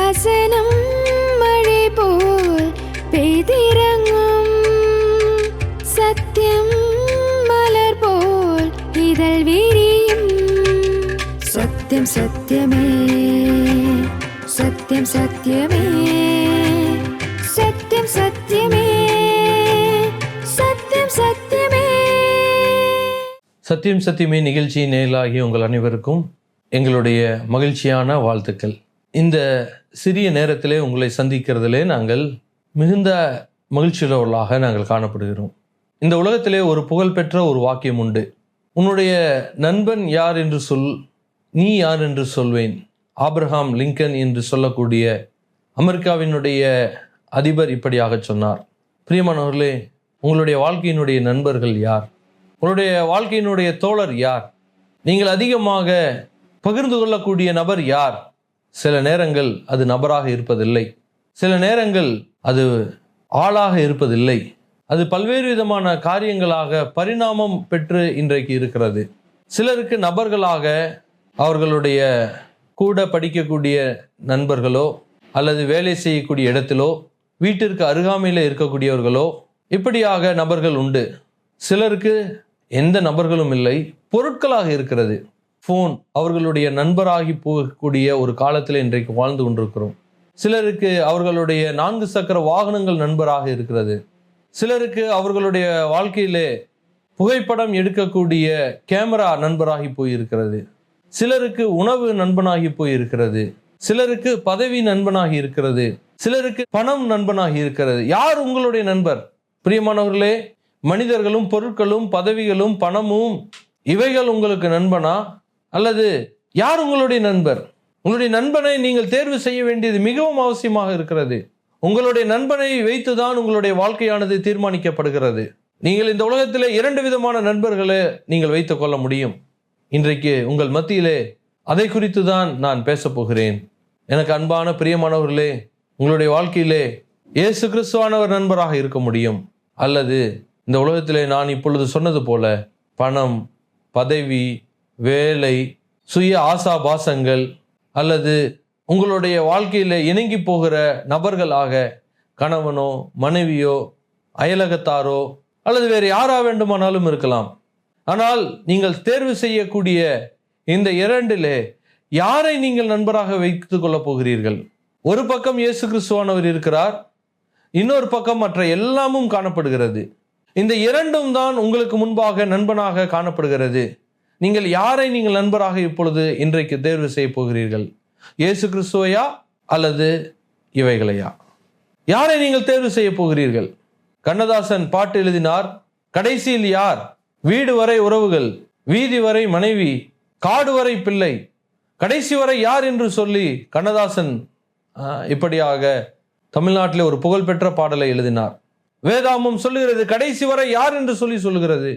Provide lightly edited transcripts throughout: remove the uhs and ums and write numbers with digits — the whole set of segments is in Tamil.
வசனம் மழை போல் பெய்திறங்கும், சத்தியம் மலர் போல் இதழ் விரியும். சத்தியம் சத்தியமே, சத்தியம் சத்தியமே, சத்தியம் சத்தியமே, சத்தியம் சத்தியமே. சத்தியம் சத்தியமே நிகழ்ச்சியின் நேயர்களாகிய உங்கள் அனைவருக்கும் எங்களுடைய மகிழ்ச்சியான வாழ்த்துக்கள். இந்த சிறிய நேரத்திலே உங்களை சந்திக்கிறதிலே நாங்கள் மிகுந்த மகிழ்ச்சியுள்ளவர்களாக நாங்கள் காணப்படுகிறோம். இந்த உலகத்திலே ஒரு புகழ்பெற்ற ஒரு வாக்கியம் உண்டு. உன்னுடைய நண்பன் யார் என்று சொல், நீ யார் என்று சொல்வேன். ஆப்ரஹாம் லிங்கன் என்று சொல்லக்கூடிய அமெரிக்காவினுடைய அதிபர் இப்படியாக சொன்னார். பிரியமானவர்களே, உங்களுடைய வாழ்க்கையினுடைய நண்பர்கள் யார்? உங்களுடைய வாழ்க்கையினுடைய தோழர் யார்? நீங்கள் அதிகமாக பகிர்ந்து கொள்ளக்கூடிய நபர் யார்? சில நேரங்கள் அது நபராக இருப்பதில்லை, சில நேரங்கள் அது ஆளாக இருப்பதில்லை, அது பல்வேறு விதமான காரியங்களாக பரிணாமம் பெற்று இன்றைக்கு இருக்கிறது. சிலருக்கு நபர்களாக அவர்களுடைய கூட படிக்கக்கூடிய நண்பர்களோ அல்லது வேலை செய்யக்கூடிய இடத்திலோ வீட்டிற்கு அருகாமையில் இருக்கக்கூடியவர்களோ இப்படியாக நபர்கள் உண்டு. சிலருக்கு எந்த நபர்களும் இல்லை, பொருட்களாக இருக்கிறது. ஃபோன் அவர்களுடைய நண்பராகி போகக்கூடிய ஒரு காலத்தில் இன்றைக்கு வாழ்ந்து கொண்டிருக்கிறோம். சிலருக்கு அவர்களுடைய 4 சக்கர வாகனங்கள் நண்பராக இருக்கிறது. சிலருக்கு அவர்களுடைய வாழ்க்கையிலே புகைப்படம் எடுக்கக்கூடிய கேமரா நண்பராகி போயிருக்கிறது. சிலருக்கு உணவு நண்பனாகி போயிருக்கிறது. சிலருக்கு பதவி நண்பனாகி இருக்கிறது. சிலருக்கு பணம் நண்பனாகி இருக்கிறது. யார் உங்களுடைய நண்பர்? பிரியமானவர்களே, மனிதர்களும் பொருட்களும் பதவிகளும் பணமும் இவைகள் உங்களுக்கு நண்பனா, அல்லது யார் உங்களுடைய நண்பர்? உங்களுடைய நண்பனை நீங்கள் தேர்வு செய்ய வேண்டியது மிகவும் அவசியமாக இருக்கிறது. உங்களுடைய நண்பனை வைத்துதான் உங்களுடைய வாழ்க்கையானது தீர்மானிக்கப்படுகிறது. நீங்கள் இந்த உலகத்திலே 2 விதமான நண்பர்களை நீங்கள் வைத்துக் கொள்ள முடியும். இன்றைக்கு உங்கள் மத்தியிலே அதை குறித்து தான் நான் பேசப் போகிறேன். எனக்கு அன்பான பிரியமானவர்களே, உங்களுடைய வாழ்க்கையிலே இயேசு கிறிஸ்துவானவர் நண்பராக இருக்க முடியும், அல்லது இந்த உலகத்திலே நான் இப்பொழுது சொன்னது போல பணம், பதவி, வேலை, சுய ஆசாபாசங்கள், அல்லது உங்களுடைய வாழ்க்கையில் இணங்கி போகிற நபர்களாக கணவனோ மனைவியோ அயலகத்தாரோ அல்லது வேறு யாரா வேண்டுமானாலும் இருக்கலாம். ஆனால் நீங்கள் தேர்வு செய்யக்கூடிய இந்த 2 யாரை நீங்கள் நண்பராக வைத்துக் கொள்ளப் போகிறீர்கள்? ஒரு பக்கம் இயேசு கிறிஸ்துவானவர் இருக்கிறார், இன்னொரு பக்கம் மற்ற எல்லாமும் காணப்படுகிறது. இந்த 2ம் தான் உங்களுக்கு முன்பாக நண்பனாக காணப்படுகிறது. நீங்கள் யாரை நீங்கள் நண்பராக இப்பொழுது இன்றைக்கு தேர்வு செய்ய போகிறீர்கள்? இயேசு கிறிஸ்துவையா அல்லது இவைகளையா? யாரை நீங்கள் தேர்வு செய்ய போகிறீர்கள்? கண்ணதாசன் பாட்டு எழுதினார், கடைசியில் யார்? வீடு வரை உறவுகள், வீதி வரை மனைவி, காடு வரை பிள்ளை, கடைசி வரை யார் என்று சொல்லி கண்ணதாசன் இப்படியாக தமிழ்நாட்டிலே ஒரு புகழ்பெற்ற பாடலை எழுதினார். வேதாமம் சொல்லுகிறது கடைசி வரை யார் என்று சொல்லி சொல்லுகிறது.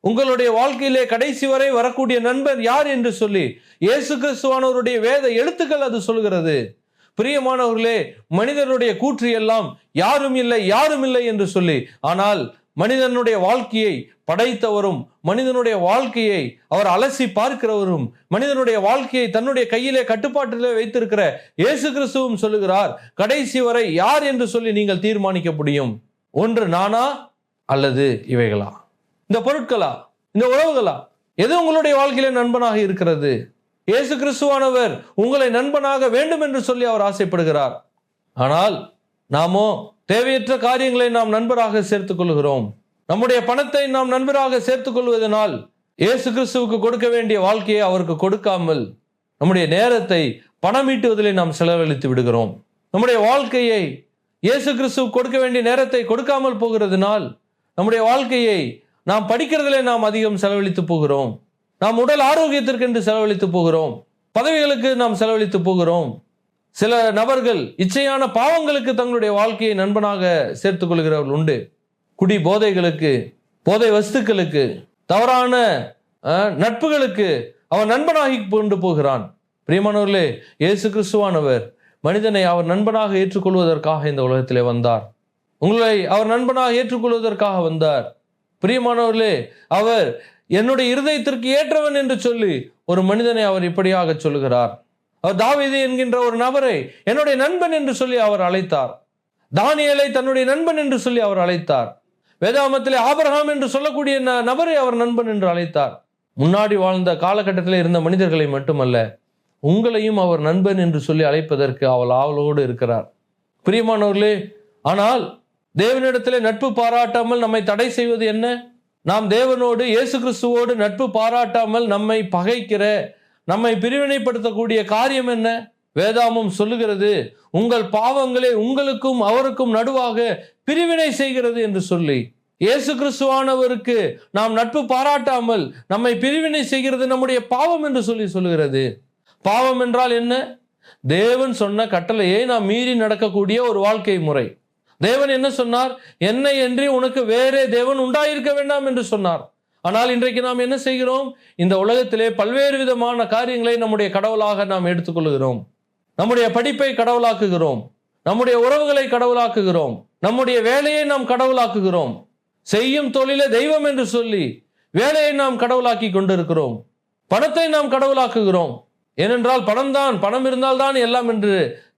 உங்களுடைய வாழ்க்கையிலே கடைசி வரை வரக்கூடிய நண்பன் யார் என்று சொல்லி இயேசு கிறிஸ்துவானவருடைய வேத எழுத்துக்கள் அது சொல்கிறது. பிரியமானவர்களே, மனிதனுடைய கூற்று எல்லாம் யாரும் இல்லை யாரும் இல்லை என்று சொல்லி, ஆனால் மனிதனுடைய வாழ்க்கையை படைத்தவரும் மனிதனுடைய வாழ்க்கையை அவர் அலசி பார்க்கிறவரும் மனிதனுடைய வாழ்க்கையை தன்னுடைய கையிலே கட்டுப்பாட்டிலே வைத்திருக்கிற இயேசு கிறிஸ்துவும் சொல்லுகிறார், கடைசி வரை யார் என்று சொல்லி நீங்கள் தீர்மானிக்க முடியும். ஒன்று நானா அல்லது இவைகளா? இந்த பொருட்களா, இந்த உறவுகளா? எது உங்களுடைய வாழ்க்கையிலே நண்பனாக இருக்கிறது? இயேசு கிறிஸ்துவானவர் உங்களை நண்பனாக வேண்டும் என்று சொல்லி அவர் ஆசைப்படுகிறார். ஆனால் நாமோ தேவையற்ற காரியங்களை நாம் நண்பராக சேர்த்துக் கொள்கிறோம். நம்முடைய பணத்தை நாம் நண்பராக சேர்த்துக் கொள்வதனால் இயேசு கிறிஸ்துவுக்கு கொடுக்க வேண்டிய வாழ்க்கையை அவருக்கு கொடுக்காமல் நம்முடைய நேரத்தை பணம் ஈட்டுவதிலே நாம் செலவழித்து விடுகிறோம். நம்முடைய வாழ்க்கையை இயேசு கிறிஸ்துவுக்கு கொடுக்க வேண்டிய நேரத்தை கொடுக்காமல் போகிறதுனால் நம்முடைய வாழ்க்கையை நாம் படிக்கிறதிலே நாம் அதிகம் செலவழித்து போகிறோம். நாம் உடல் ஆரோக்கியத்திற்கென்று செலவழித்து போகிறோம். பதவிகளுக்கு நாம் செலவழித்து போகிறோம். சில நபர்கள் இச்சையான பாவங்களுக்கு தங்களுடைய வாழ்க்கையை நண்பனாக சேர்த்துக் கொள்கிறவர்கள் உண்டு. குடி போதைகளுக்கு, போதை வஸ்துக்களுக்கு, தவறான நட்புகளுக்கு அவன் நண்பனாகி கொண்டு போகிறான். பிரியமானவர்களே, இயேசு கிறிஸ்துவானவர் மனிதனை அவர் நண்பனாக ஏற்றுக்கொள்வதற்காக இந்த உலகத்திலே வந்தார். உங்களை அவர் நண்பனாக ஏற்றுக்கொள்வதற்காக வந்தார். பிரியமானவர்களே, அவர் என்னுடைய இருதயத்திற்கு ஏற்றவன் என்று சொல்லி ஒரு மனிதனை அவர் இப்படியாக சொல்லுகிறார். அவர் தாவீது என்கின்ற ஒரு நபரை என்னுடைய நண்பன் என்று சொல்லி அவர் அழைத்தார். தானியேலை தன்னுடைய நண்பன் என்று சொல்லி அவர் அழைத்தார். வேதாகமத்திலே ஆபிரகாம் என்று சொல்லக்கூடிய நபரை அவர் நண்பன் என்று அழைத்தார். முன்னாடி வாழ்ந்த காலகட்டத்தில் இருந்த மனிதர்களை மட்டுமல்ல, உங்களையும் அவர் நண்பன் என்று சொல்லி அழைப்பதற்கு அவள் ஆவலோடு இருக்கிறார். பிரியமானவர்களே, ஆனால் தேவனிடத்திலே நட்பு பாராட்டாமல் நம்மை தடை செய்வது என்ன? நாம் தேவனோடு இயேசு கிறிஸ்துவோடு நட்பு பாராட்டாமல் நம்மை பகைக்கிற, நம்மை பிரிவினைப்படுத்தக்கூடிய காரியம் என்ன? வேதாமம் சொல்லுகிறது, உங்கள் பாவங்களே உங்களுக்கும் அவருக்கும் நடுவாக பிரிவினை செய்கிறது என்று சொல்லி. இயேசு கிறிஸ்துவானவருக்கு நாம் நட்பு பாராட்டாமல் நம்மை பிரிவினை செய்கிறது நம்முடைய பாவம் என்று சொல்லி சொல்லுகிறது. பாவம் என்றால் என்ன? தேவன் சொன்ன கட்டளையை நாம் மீறி நடக்கக்கூடிய ஒரு வாழ்க்கை முறை. தேவன் என்ன சொன்னார்? என்னை என்று உனக்கு வேறே தேவன் உண்டாயிருக்க வேண்டாம் என்று சொன்னார். ஆனால் இன்றைக்கு நாம் என்ன செய்கிறோம்? இந்த உலகத்திலே பல்வேறு விதமான காரியங்களை நம்முடைய கடவுளாக நாம் எடுத்துக்கொள்கிறோம். நம்முடைய படிப்பை கடவுளாக்குகிறோம், நம்முடைய உறவுகளை கடவுளாக்குகிறோம், நம்முடைய வேலையை நாம் கடவுளாக்குகிறோம், செய்யும் தொழிலை தெய்வம் என்று சொல்லி வேலையை நாம் கடவுளாக்கி கொண்டிருக்கிறோம், பணத்தை நாம் கடவுளாக்குகிறோம். ஏனென்றால் பணம் இருந்தால் தான் எல்லாம் என்று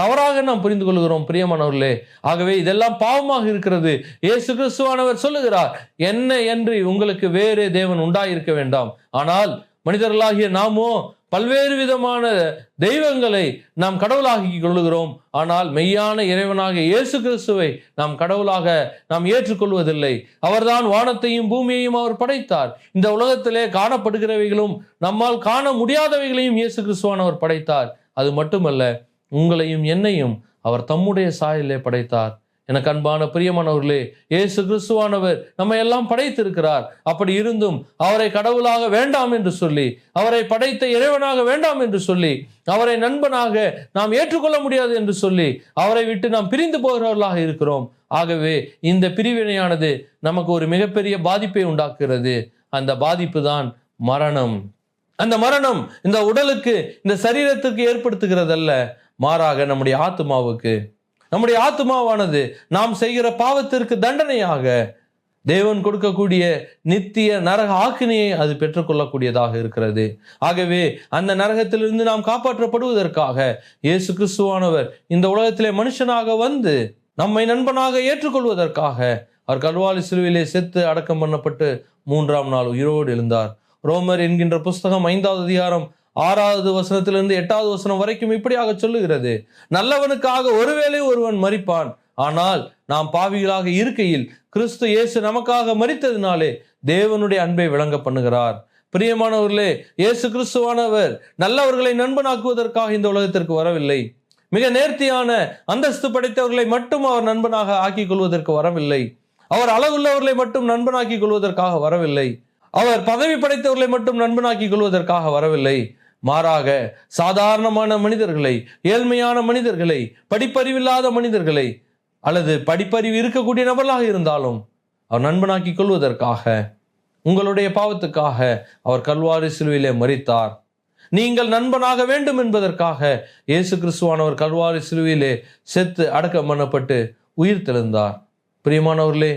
தவறாக நாம் புரிந்து கொள்கிறோம். பிரியமானவர்களே, ஆகவே இதெல்லாம் பாவமாக இருக்கிறது. இயேசு கிறிஸ்துவானவர் சொல்லுகிறார், என்ன என்று உங்களுக்கு வேறே தேவன் உண்டாயிருக்க வேண்டாம். ஆனால் மனிதர்களாகிய நாமோ பல்வேறு விதமான தெய்வங்களை நாம் கடவுளாகி கொள்ளுகிறோம். ஆனால் மெய்யான இறைவனாக இயேசு கிறிஸ்துவை நாம் கடவுளாக நாம் ஏற்றுக்கொள்வதில்லை. அவர்தான் வானத்தையும் பூமியையும் அவர் படைத்தார். இந்த உலகத்திலே காணப்படுகிறவைகளும் நம்மால் காண முடியாதவைகளையும் இயேசு கிறிஸ்துவானவர் படைத்தார். அது மட்டுமல்ல, உங்களையும் என்னையும் அவர் தம்முடைய சாயலிலே படைத்தார். எனக்கு அன்பான பிரியமானவர்களே, இயேசு கிறிஸ்துவானவர் நம்ம எல்லாம் படைத்திருக்கிறார். அப்படி இருந்தும் அவரை கடவுளாக வேண்டாம் என்று சொல்லி, அவரை படைத்த இறைவனாக வேண்டாம் என்று சொல்லி, அவரை நண்பனாக நாம் ஏற்றுக்கொள்ள முடியாது என்று சொல்லி அவரை விட்டு நாம் பிரிந்து போகிறவர்களாக இருக்கிறோம். ஆகவே இந்த பிரிவினையானது நமக்கு ஒரு மிகப்பெரிய பாதிப்பை உண்டாக்குகிறது. அந்த பாதிப்பு தான் மரணம். அந்த மரணம் இந்த உடலுக்கு, இந்த சரீரத்துக்கு ஏற்படுத்துகிறதல்ல, மாறாக நம்முடைய ஆத்துமாவானது நாம் செய்கிற பாவத்திற்கு தண்டனையாக தேவன் கொடுக்கக்கூடிய நித்திய நரக ஆக்கினையை அது பெற்றுக்கொள்ளக்கூடியதாக இருக்கிறது. ஆகவே அந்த நரகத்திலிருந்து நாம் காப்பாற்றப்படுவதற்காக இயேசு கிறிஸ்துவானவர் இந்த உலகத்திலே மனுஷனாக வந்து நம்மை நண்பனாக ஏற்றுக்கொள்வதற்காக அவர் கல்வாரி சிலுவையிலே செத்து அடக்கம் பண்ணப்பட்டு 3ஆம் நாள் உயிரோடு எழுந்தார். ரோமர் என்கின்ற புஸ்தகம் 5வது அதிகாரம் 6வது வசனத்திலிருந்து 8வது வசனம் வரைக்கும் இப்படியாக சொல்லுகிறது, நல்லவனுக்காக ஒருவேளை ஒருவன் மரிப்பான், ஆனால் நாம் பாவிகளாக இருக்கையில் கிறிஸ்து இயேசு நமக்காக மரித்ததினாலே தேவனுடைய அன்பை விளங்க பண்ணுகிறார். பிரியமானவர்களே, இயேசு கிறிஸ்துவானவர் நல்லவர்களை நண்பனாக்குவதற்காக இந்த உலகத்திற்கு வரவில்லை. மிக நேர்த்தியான அந்தஸ்து படைத்தவர்களை மட்டும் அவர் நண்பனாக ஆக்கிக் கொள்வதற்கு வரவில்லை. அவர் அழகுள்ளவர்களை மட்டும் நண்பனாக்கிக் கொள்வதற்காக வரவில்லை. அவர் பதவி படைத்தவர்களை மட்டும் நண்பனாக்கிக் கொள்வதற்காக வரவில்லை. மாறாக சாதாரணமான மனிதர்களை, ஏழ்மையான மனிதர்களை, படிப்பறிவில்லாத மனிதர்களை, அல்லது படிப்பறிவு இருக்கக்கூடிய நபர்களாக இருந்தாலும் அவர் நண்பனாக்கி கொள்வதற்காக, உங்களுடைய பாவத்துக்காக அவர் கல்வாரி சிலுவையிலே மரித்தார். நீங்கள் நண்பனாக வேண்டும் என்பதற்காக இயேசு கிறிஸ்துவானவர் கல்வாரி சிலுவையிலே செத்து அடக்கம் பண்ணப்பட்டு உயிர் தெழுந்தார். பிரியமானவர்களே,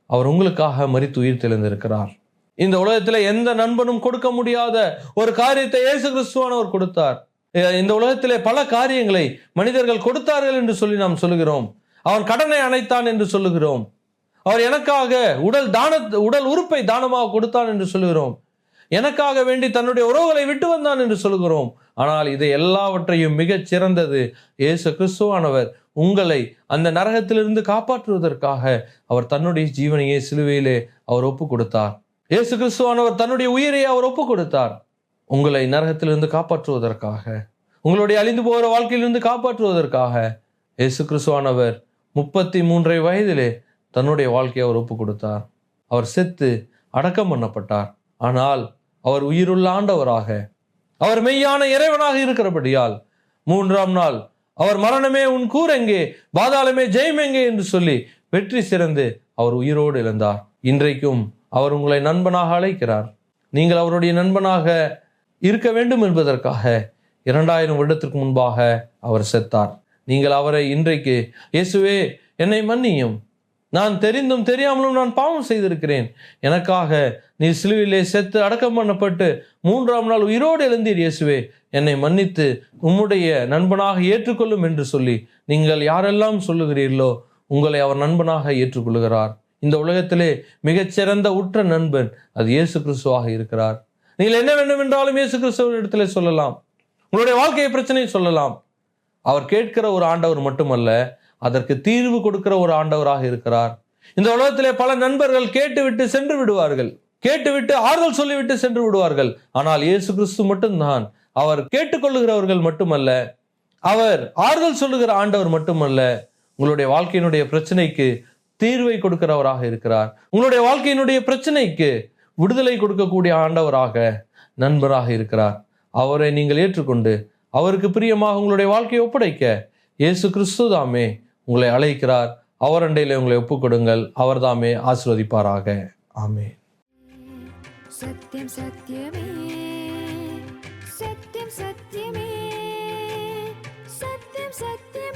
அவர் உங்களுக்காக மரித்து உயிர் தெழுந்திருக்கிறார். இந்த உலகத்தில் எந்த நண்பனும் கொடுக்க முடியாத ஒரு காரியத்தை இயேசு கிறிஸ்துவானவர் கொடுத்தார். இந்த உலகத்திலே பல காரியங்களை மனிதர்கள் கொடுத்தார்கள் என்று சொல்லி நாம் சொல்லுகிறோம். அவன் கடனை அணைத்தான் என்று சொல்லுகிறோம். அவர் எனக்காக உடல் உறுப்பை தானமாக கொடுத்தான் என்று சொல்லுகிறோம். எனக்காக வேண்டி தன்னுடைய உறவுகளை விட்டு வந்தான் என்று சொல்லுகிறோம். ஆனால் இதை எல்லாவற்றையும் மிகச் சிறந்தது இயேசு கிறிஸ்துவானவர் உங்களை அந்த நரகத்திலிருந்து காப்பாற்றுவதற்காக அவர் தன்னுடைய ஜீவனையே சிலுவையிலே அவர் ஒப்பு கொடுத்தார். இயேசு கிறிஸ்துவானவர் தன்னுடைய உயிரை அவர் ஒப்பு கொடுத்தார். உங்களை நரகத்திலிருந்து காப்பாற்றுவதற்காக, உங்களுடைய அழிந்து போகிற வாழ்க்கையிலிருந்து காப்பாற்றுவதற்காக இயேசு கிறிஸ்துவானவர் 33 வயதிலே தன்னுடைய வாழ்க்கையை அவர் ஒப்பு கொடுத்தார். அவர் செத்து அடக்கம் பண்ணப்பட்டார். ஆனால் அவர் உயிருள்ள ஆண்டவராக, அவர் மெய்யான இறைவனாக இருக்கிறபடியால் 3ஆம் நாள் அவர் மரணமே உன் கூர் எங்கே, பாதாளமே ஜெயம் எங்கே என்று சொல்லி வெற்றி சிறந்து அவர் உயிரோடு எழுந்தார். இன்றைக்கும் அவர் உங்களை நண்பனாக அழைக்கிறார். நீங்கள் அவருடைய நண்பனாக இருக்க வேண்டும் என்பதற்காக 2000 வருடத்திற்கு முன்பாக அவர் செத்தார். நீங்கள் அவரை இன்றைக்கு, இயேசுவே என்னை மன்னியும், நான் தெரிந்தும் தெரியாமலும் நான் பாவம் செய்திருக்கிறேன். எனக்காக நீ சிலுவையிலே செத்து அடக்கம் பண்ணப்பட்டு 3ஆம் நாள் உயிரோடு எழுந்தீர் இயேசுவே. என்னை மன்னித்து உம்முடைய நண்பனாக ஏற்றுக்கொள்ளும் என்று சொல்லி நீங்கள் யாரெல்லாம் சொல்லுகிறீர்களோ உங்களை அவர் நண்பனாக ஏற்றுக்கொள்கிறார். இந்த உலகத்திலே மிகச்சிறந்த உற்ற நண்பன் அது இயேசு கிறிஸ்துவாக இருக்கிறார். நீங்கள் என்ன வேண்டும் என்றாலும் இயேசு கிறிஸ்துவிடத்திலே சொல்லலாம். உங்களுடைய வாழ்க்கை பிரச்சனையை சொல்லலாம். அவர் கேட்கிற ஒரு ஆண்டவர் மட்டுமல்ல, அதற்கு தீர்வு கொடுக்கிற ஒரு ஆண்டவராக இருக்கிறார். இந்த உலகத்திலே பல நண்பர்கள் கேட்டுவிட்டு சென்று விடுவார்கள், கேட்டுவிட்டு ஆறுதல் சொல்லிவிட்டு சென்று விடுவார்கள். ஆனால் இயேசு கிறிஸ்து மட்டும்தான் அவர் கேட்டுக்கொள்ளுகிறவர்கள் மட்டுமல்ல, அவர் ஆறுதல் சொல்லுகிற ஆண்டவர் மட்டுமல்ல, உங்களுடைய வாழ்க்கையினுடைய பிரச்சனைக்கு தீர்வை கொடுக்கிறவராக இருக்கிறார். உங்களுடைய வாழ்க்கையினுடைய பிரச்சனைக்கு விடுதலை கொடுக்கக்கூடிய ஆண்டவராக, நண்பராக இருக்கிறார். அவரை நீங்கள் ஏற்றுக்கொண்டு அவருக்கு பிரியமாக உங்களுடைய வாழ்க்கையை ஒப்படைக்க இயேசு கிறிஸ்து தாமே உங்களை அழைக்கிறார். அவர் அண்டையிலே உங்களை ஒப்புக்கொடுங்கள். அவர் தாமே ஆசீர்வதிப்பாராக. ஆமென். சத்தியம் சத்தியமே, சத்தியம் சத்தியமே, சத்தியம் சத்தியமே.